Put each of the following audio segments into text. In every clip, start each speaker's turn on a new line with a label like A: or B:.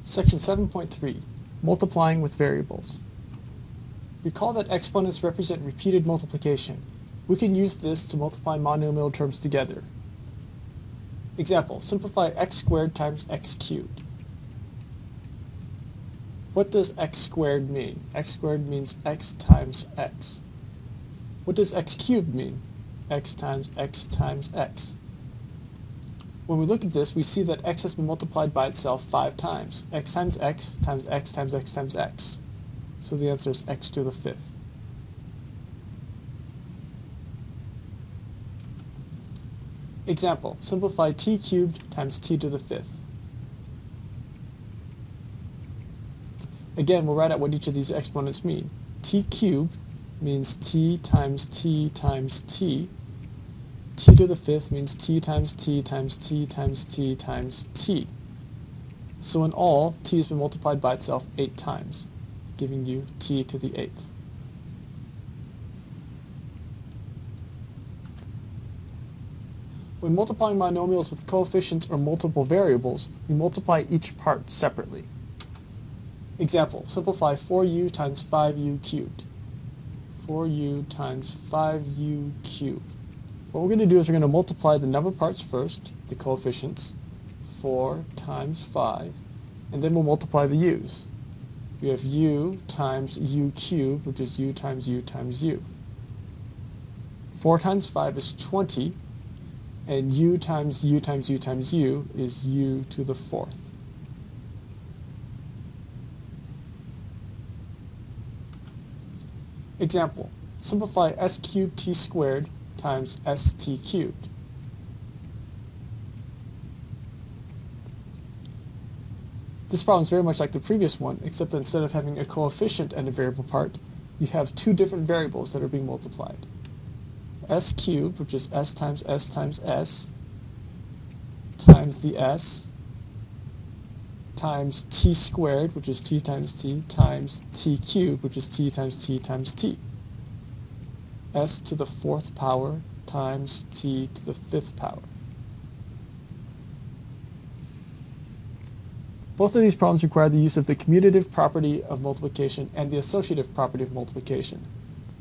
A: Section 7.3, Multiplying with Variables. Recall that exponents represent repeated multiplication. We can use this to multiply monomial terms together. Example, simplify x squared times x cubed. What does x squared mean? X squared means x times x. What does x cubed mean? X times x times x. When we look at this, we see that x has been multiplied by itself 5 times. X times x times x times x times x. So the answer is x to the 5th. Example, simplify t cubed times t to the 5th. Again, we'll write out what each of these exponents mean. T cubed means t times t times t. T to the 5th means t times t times t times t times t. So in all, t has been multiplied by itself 8 times, giving you t to the 8th. When multiplying monomials with coefficients or multiple variables, we multiply each part separately. Example, simplify 4u times 5u cubed. 4u times 5u cubed. What we're going to do is we're going to multiply the number parts first, the coefficients, 4 times 5, and then we'll multiply the u's. We have u times u cubed, which is u times u times u. 4 times 5 is 20, and u times u times u times u is u to the 4th. Example, simplify s cubed t squared times st cubed. This problem is very much like the previous one, except that instead of having a coefficient and a variable part, you have 2 different variables that are being multiplied. S cubed, which is s times s times s, times the s, times t squared, which is t times t, times t cubed, which is t times t times t. S to the 4th power times t to the 5th power. Both of these problems require the use of the commutative property of multiplication and the associative property of multiplication.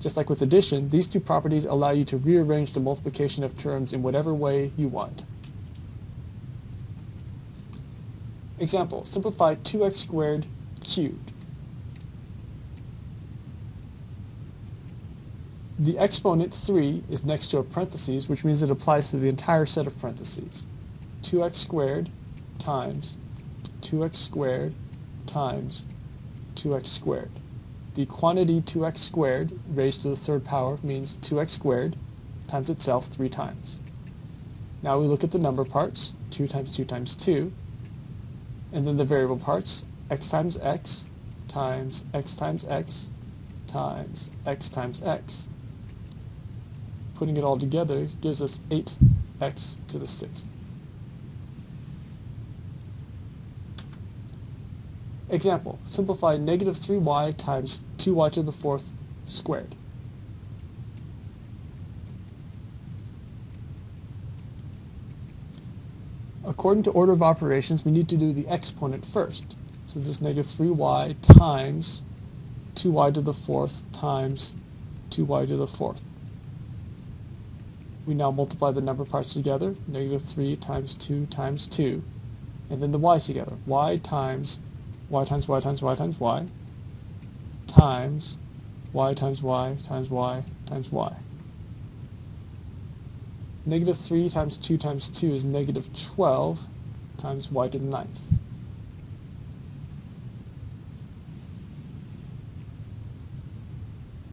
A: Just like with addition, these 2 properties allow you to rearrange the multiplication of terms in whatever way you want. Example, simplify 2x squared cubed. The exponent 3 is next to a parentheses, which means it applies to the entire set of parentheses. 2x squared times 2x squared times 2x squared. The quantity 2x squared raised to the 3rd power means 2x squared times itself 3 times. Now we look at the number parts, 2 times 2 times 2, and then the variable parts, x times x times x times x times x times x. Putting it all together gives us 8x to the 6th. Example, simplify negative 3y times 2y to the 4th squared. According to order of operations, we need to do the exponent first. So this is negative 3y times 2y to the 4th times 2y to the 4th. We now multiply the number parts together, negative 3 times 2 times 2, and then the y's together. Y times y times y times y times y times y times y times y times y. Negative 3 times 2 times 2 is negative 12 times y to the 9th.